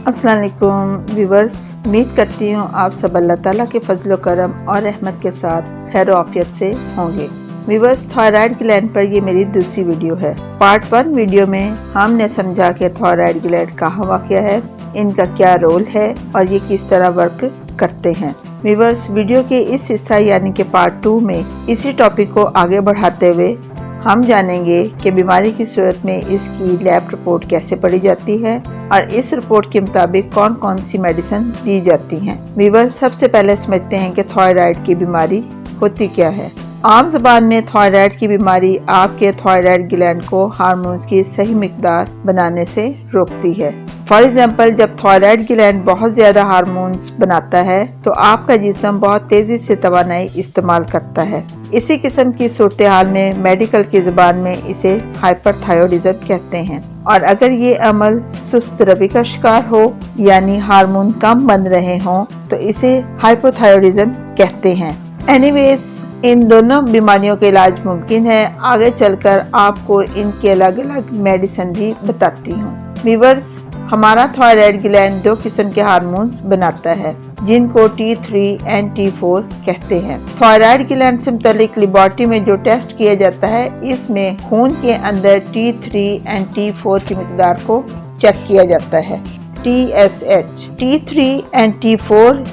अस्सलाम वालेकुम व्यूवर्स, उम्मीद करती हूँ आप सब अल्लाह ताला के फजल करम और रहमत के साथ खैर आफियत से होंगे। व्यूवर्स, थायराइड ग्लैंड पर ये मेरी दूसरी वीडियो है। पार्ट 1 वीडियो में हमने समझा कि थायराइड ग्लैंड कहाँ वाक़या है, इनका क्या रोल है और ये किस तरह वर्क करते हैं। व्यूवर्स, वीडियो के इस हिस्सा यानी कि पार्ट 2 में इसी टॉपिक को आगे बढ़ाते हुए हम जानेंगे कि बीमारी की सूरत में इसकी लैब रिपोर्ट कैसे पढ़ी जाती है और इस रिपोर्ट के मुताबिक कौन कौन सी मेडिसिन दी जाती हैं। व्यूअर्स, सबसे पहले समझते हैं कि थायराइड की बीमारी होती क्या है। आम ज़बान में थायराइड की बीमारी आपके थायराइड ग्लैंड को हार्मोन्स की सही मिकदार बनाने से रोकती है। फॉर एग्जाम्पल, जब थायराइड ग्लैंड बहुत ज़्यादा हार्मोन्स बनाता है तो आपका जिस्म बहुत तेज़ी से तवानाई इस्तेमाल करता है। इसी किस्म की सूरत हाल में मेडिकल की ज़बान में इसे हाइपरथायरॉयडिज्म कहते हैं। और अगर ये अमल सुस्त रवि का शिकार हो यानी हार्मोन कम बन रहे हों तो इसे हाइपोथायरॉयडिज्म कहते हैं। एनीवेज, इन दोनों बीमारियों का इलाज मुमकिन है। आगे चलकर आपको इनके अलग अलग मेडिसिन भी बताती हूँ। व्यूअर्स, हमारा थायराइड ग्लैंड 2 किस्म के हार्मोन्स बनाता है जिनको T3 एंड T4 कहते हैं। थायराइड ग्लैंड से मुतालिक लेबोरेटरी में जो टेस्ट किया जाता है इसमें खून के अंदर T3 एंड T4 की मिकदार को चेक किया जाता है। TSH, T3 एंड T4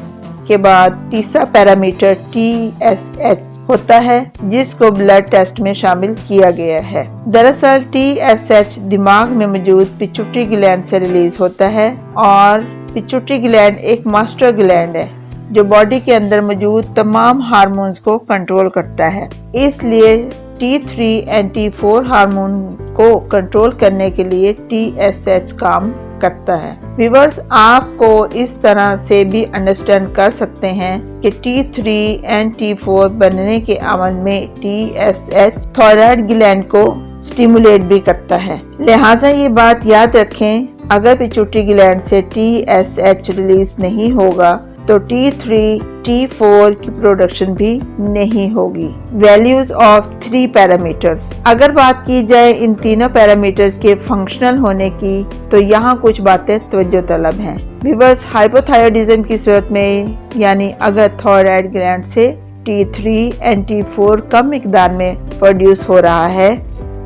के बाद तीसरा पैरामीटर TSH होता है जिसको ब्लड टेस्ट में शामिल किया गया है। दरअसल TSH दिमाग में मौजूद पिट्यूटरी ग्लैंड से रिलीज होता है और पिट्यूटरी ग्लैंड एक मास्टर ग्लैंड है जो बॉडी के अंदर मौजूद तमाम हार्मोन्स को कंट्रोल करता है। इसलिए T3 एंड T4 हार्मोन को कंट्रोल करने के लिए TSH काम करता है। व्यूअर्स, आपको इस तरह से भी अंडरस्टैंड कर सकते हैं कि T3 एंड T4 बनने के अमल में TSH थायराइड ग्लैंड को स्टिमुलेट भी करता है। लिहाजा ये बात याद रखें, अगर पिट्यूटरी ग्लैंड से TSH रिलीज नहीं होगा तो T3, T4 की प्रोडक्शन भी नहीं होगी। Values of 3 parameters. अगर बात की जाए इन तीनों पैरामीटर्स के फंक्शनल होने की तो यहाँ कुछ बातें तवज्जो तलब हैं। व्यूअर्स, हाइपोथायरॉयडिज्म की सूरत में यानी अगर थायराइड ग्लैंड से T3 एंड T4 कम मिकदार में प्रोड्यूस हो रहा है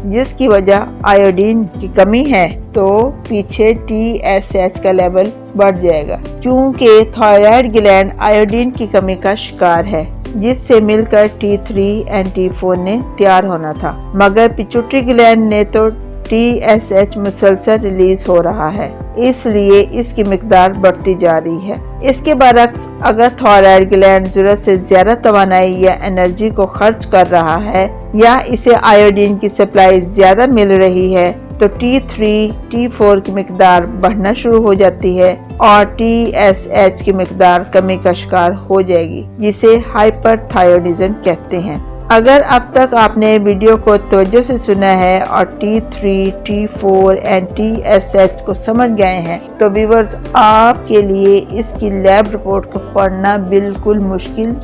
जिसकी वजह आयोडीन की कमी है तो पीछे TSH का लेवल बढ़ जाएगा क्योंकि थायराइड ग्लैंड आयोडीन की कमी का शिकार है जिससे मिलकर T3 एंड T4 ने तैयार होना था, मगर पिट्यूटरी ग्लैंड ने तो TSH मुसलसल रिलीज हो रहा है इसलिए इसकी मिकदार बढ़ती जा रही है। इसके बरक्स, अगर थायराइड ग्लैंड जरूरत से ज्यादा तवानाई या एनर्जी को खर्च कर रहा है या इसे आयोडीन की सप्लाई ज्यादा मिल रही है तो T3, T4 की मिकदार बढ़ना शुरू हो जाती है और TSH की मिकदार कमी का शिकार हो जाएगी जिसे हाइपरथायरॉयडिज्म कहते हैं। अगर अब तक आपने वीडियो को तवज्जो से सुना है और T3, T4 एंड TSH को समझ गए हैं तो व्यूअर्स, आपके लिए इसकी लैब रिपोर्ट को पढ़ना बिल्कुल मुश्किल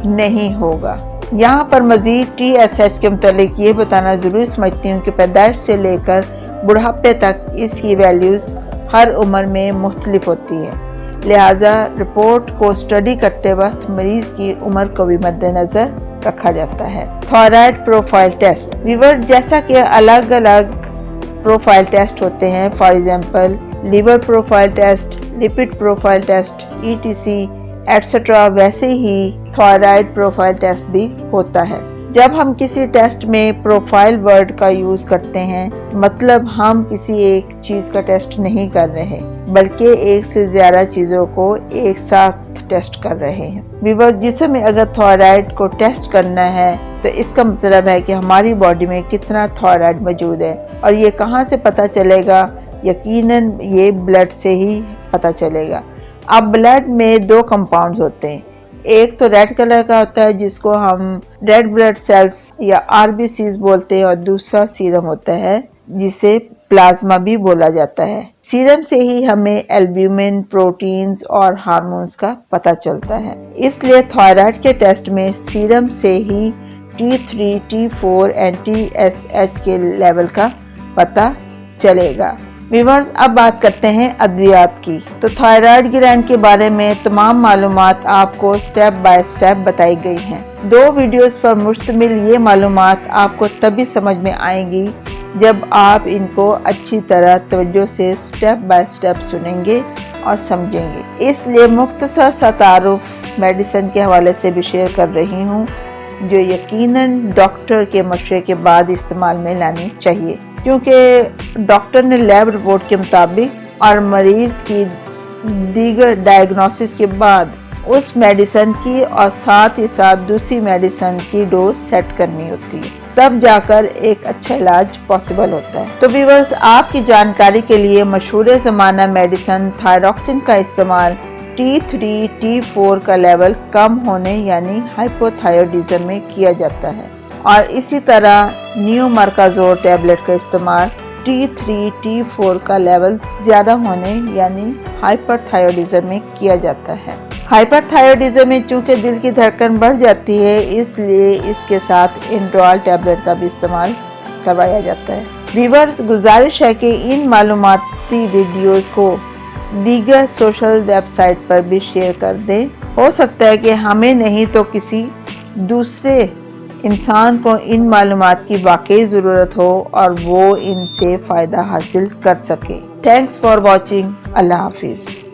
नहीं होगा। यहाँ पर मजीद TSH के मुतालिक ये बताना ज़रूरी समझती हूँ कि पैदाइश से लेकर बुढ़ापे तक इसकी वैल्यूज़ हर उम्र में मुख्तलिफ होती है। लिहाजा रिपोर्ट को स्टडी करते वक्त मरीज की उम्र को भी मद्देनजर रखा जाता है। Thyroid profile test. व्यूअर, जैसा कि अलग अलग प्रोफाइल टेस्ट होते हैं, for example liver profile test, lipid profile test, ETC etcetera, वैसे ही थायराइड प्रोफाइल टेस्ट भी होता है। जब हम किसी टेस्ट में प्रोफाइल वर्ड का यूज करते हैं मतलब हम किसी एक चीज का टेस्ट नहीं कर रहे बल्कि एक से ज्यादा चीजों को एक साथ टेस्ट कर रहे हैं। व्यूअर, जिस्म में अगर थायराइड को टेस्ट करना है तो इसका मतलब है कि हमारी बॉडी में कितना थायराइड मौजूद है और ये कहाँ से पता चलेगा? यकीनन ये ब्लड से ही पता चलेगा। अब ब्लड में 2 कंपाउंड्स होते हैं, एक तो रेड कलर का होता है जिसको हम रेड ब्लड सेल्स या RBCs बोलते हैं और दूसरा सीरम होता है जिसे प्लाज्मा भी बोला जाता है। सीरम से ही हमें एल्ब्यूमिन, प्रोटीन्स और हार्मोन्स का पता चलता है। इसलिए थायराइड के टेस्ट में सीरम से ही T3, T4 एंड TSH के लेवल का पता चलेगा। व्यूअर्स, अब बात करते हैं अद्वियात की। तो थायराइड ग्लैंड के बारे में तमाम मालूमात आपको स्टेप बाय स्टेप बताई गई हैं। 2 वीडियोस पर मुश्तमिल ये मालूमात आपको तभी समझ में आएंगी जब आप इनको अच्छी तरह तवज्जो से स्टेप बाय स्टेप सुनेंगे और समझेंगे। इसलिए मुख्तसर सा तारुफ मेडिसिन के हवाले से भी शेयर कर रही हूँ, जो यकीनन डॉक्टर के मशवरे के बाद इस्तेमाल में लानी चाहिए, क्योंकि डॉक्टर ने लैब रिपोर्ट के मुताबिक और मरीज की दीगर डायग्नोसिस के बाद उस मेडिसिन की और साथ ही साथ दूसरी मेडिसिन की डोज सेट करनी होती है, तब जाकर एक अच्छा इलाज पॉसिबल होता है। तो व्यूअर्स, आपकी जानकारी के लिए मशहूर ज़माना मेडिसिन थायरॉक्सिन का इस्तेमाल T3, T4 का लेवल कम होने यानी हाइपोथायरॉयडिज्म में किया जाता है, और इसी तरह नियोमार्काजोर टैबलेट का इस्तेमाल T3, T4 का लेवल ज्यादा होने यानी हाइपरथायरॉयडिज्म में किया जाता है। हाइपरथायरॉयडिज्म में चूंकि दिल की धड़कन बढ़ जाती है, इसलिए इसके साथ इंड्रॉल टैबलेट का भी इस्तेमाल करवाया जाता है। व्यूअर्स, गुजारिश है कि इन मालूमाती वीडियोस को दीगर सोशल वेबसाइट पर भी शेयर कर दें। हो सकता है कि हमें नहीं तो किसी दूसरे इंसान को इन मालूमात की वाकई ज़रूरत हो और वो इनसे फ़ायदा हासिल कर सके। Thanks for watching. अल्लाह हाफिज़।